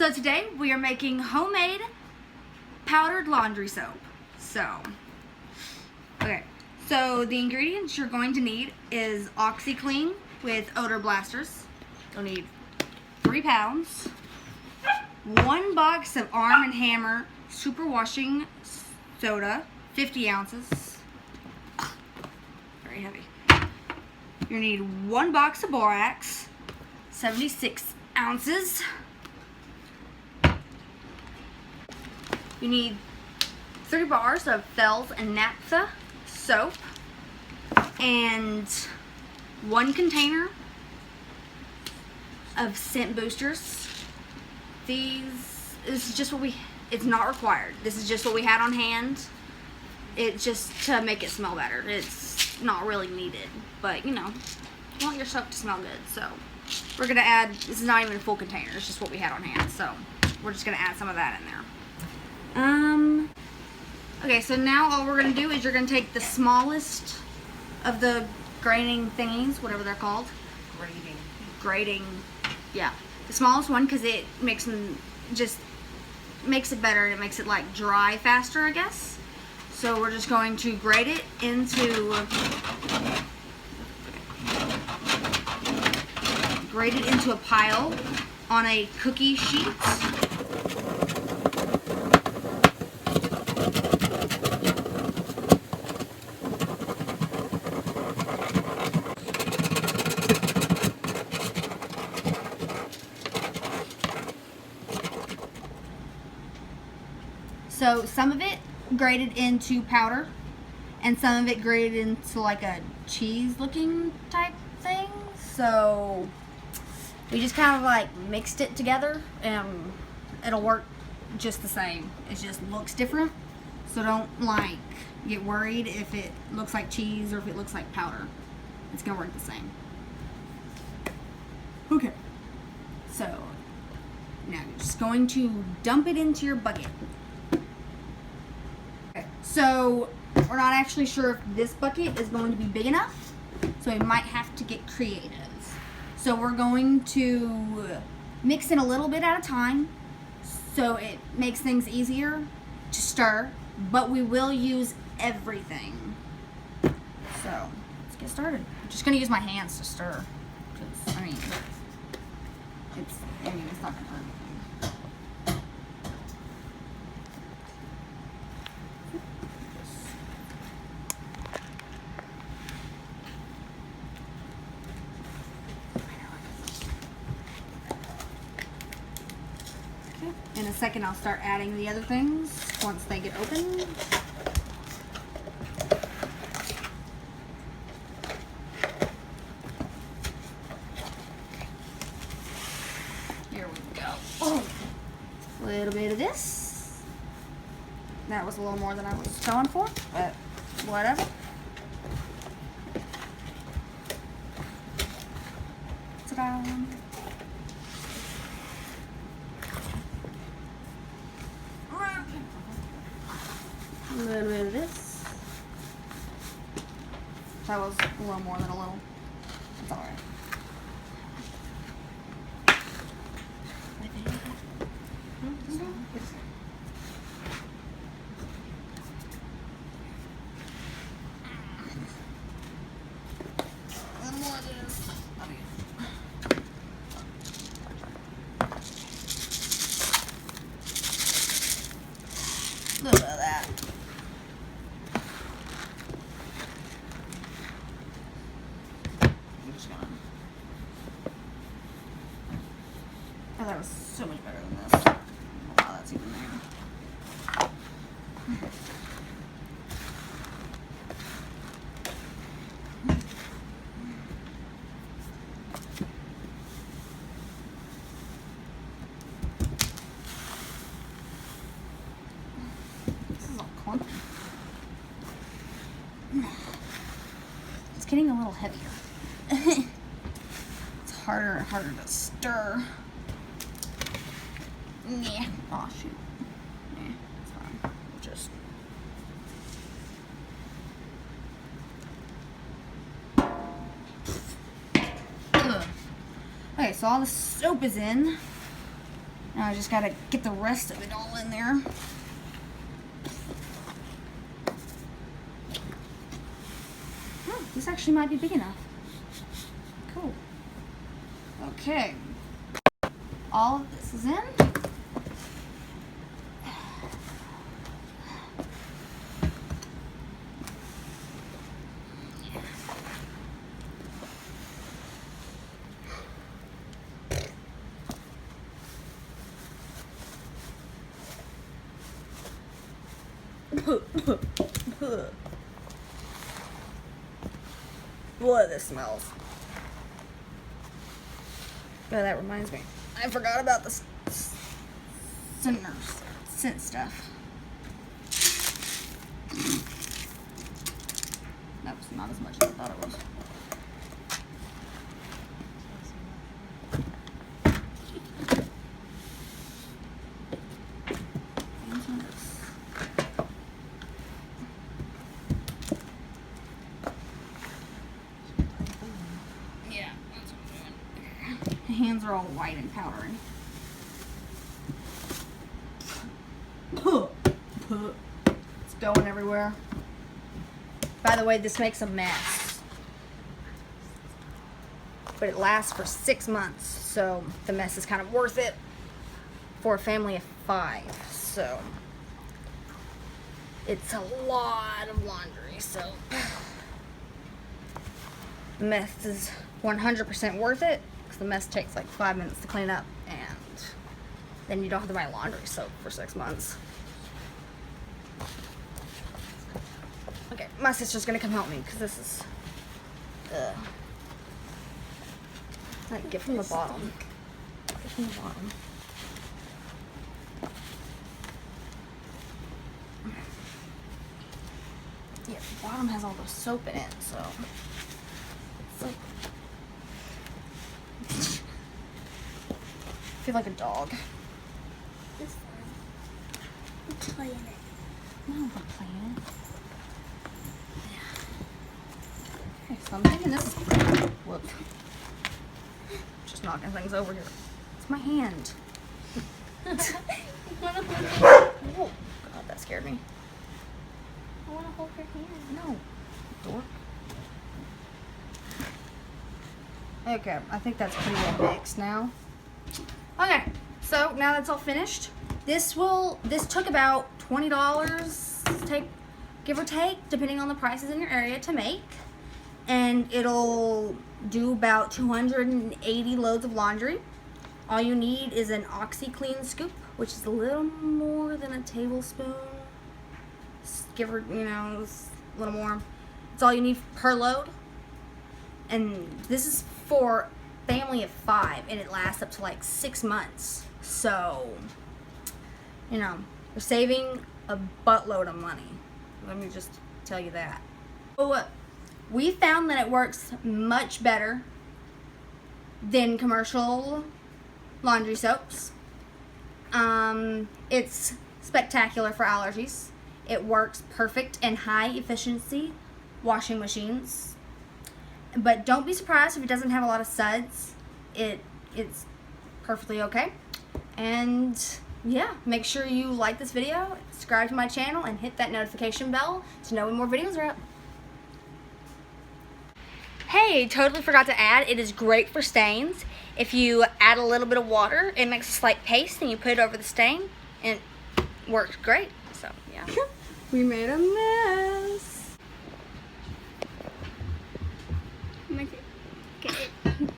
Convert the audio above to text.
So today we are making homemade powdered laundry soap. So the ingredients you're going to need is OxyClean with odor blasters. You'll need 3 pounds, 1 box of Arm & Hammer super washing soda, 50 ounces, very heavy. You need 1 box of borax, 76 ounces. You need 3 bars of fels and naptha soap and 1 container of scent boosters. This is just what it's not required. This is just what we had on hand. It's just to make it smell better. It's not really needed, but you know, you want your soap to smell good. So we're gonna add, this is not even a full container, it's just what we had on hand. So we're just gonna add some of that in there. Okay, so now all we're gonna do is you're gonna take the smallest of the grating thingies, whatever they're called. Grating, yeah. The smallest one, because it makes them, just makes it better and it makes it like dry faster, I guess. So we're just going to grate it into a pile on a cookie sheet. So some of it grated into powder and some of it grated into like a cheese looking type thing. So we just kind of like mixed it together and it'll work just the same. It just looks different. So don't like get worried if it looks like cheese or if it looks like powder. It's gonna work the same. Okay. So now you're just going to dump it into your bucket. So we're not actually sure if this bucket is going to be big enough, so we might have to get creative. So we're going to mix it a little bit at a time so it makes things easier to stir, but we will use everything. So let's get started. I'm just going to use my hands to stir because, I mean, it's not going to hurt anything. In a second, I'll start adding the other things once they get open. Here we go. Oh, a little bit of this. That was a little more than I was going for, but whatever. Ta-da! A little bit of this. That was a little more than a little. That's alright. A little more of this. A little bit of that. Oh, that was so much better than this. Oh, that's even there. This is all clumpy. It's getting a little heavier. It's harder and harder to stir. Yeah. Oh shoot. Yeah, it's fine. Just. Ugh. Okay, so all the soap is in. Now I just gotta get the rest of it all in there. Oh, this actually might be big enough. Cool. Okay. All of this is in. Boy, this smells. Oh, that reminds me. I forgot about the scent stuff. That was not as much as I thought it was. Yeah, that's what I'm doing. My hands are all white and powdery. It's going everywhere. By the way, this makes a mess. But it lasts for 6 months, so the mess is kind of worth it for a family of 5. So it's a lot of laundry, so the mess is 100% worth it because the mess takes like 5 minutes to clean up, and then you don't have to buy laundry soap for 6 months. Okay, my sister's gonna come help me because this is like, get from the bottom. Get from the bottom. Yeah, the bottom has all the soap in it, so it's like I feel like a dog. It's fine. I'm playing it. No, I'm not playing it. Okay, so I'm thinking this is whoop. Just knocking things over here. It's my hand. Whoa. God, that scared me. I want to hold your hand. No. Dork. Okay, I think that's pretty well mixed now. Okay, so now that's all finished. This took about $20, give or take, depending on the prices in your area to make. And it'll do about 280 loads of laundry. All you need is an OxyClean scoop, which is a little more than a tablespoon. Give her, a little more. It's all you need per load. And this is for family of 5, and it lasts up to like 6 months. So, you're saving a buttload of money. Let me just tell you that. So, we found that it works much better than commercial laundry soaps. It's spectacular for allergies. It works perfect in high efficiency washing machines. But don't be surprised if it doesn't have a lot of suds. It's perfectly okay. And yeah, make sure you like this video, subscribe to my channel, and hit that notification bell to know when more videos are up. Hey, totally forgot to add, it is great for stains. If you add a little bit of water, it makes a slight paste, and you put it over the stain, and it works great. So, yeah. We made a mess.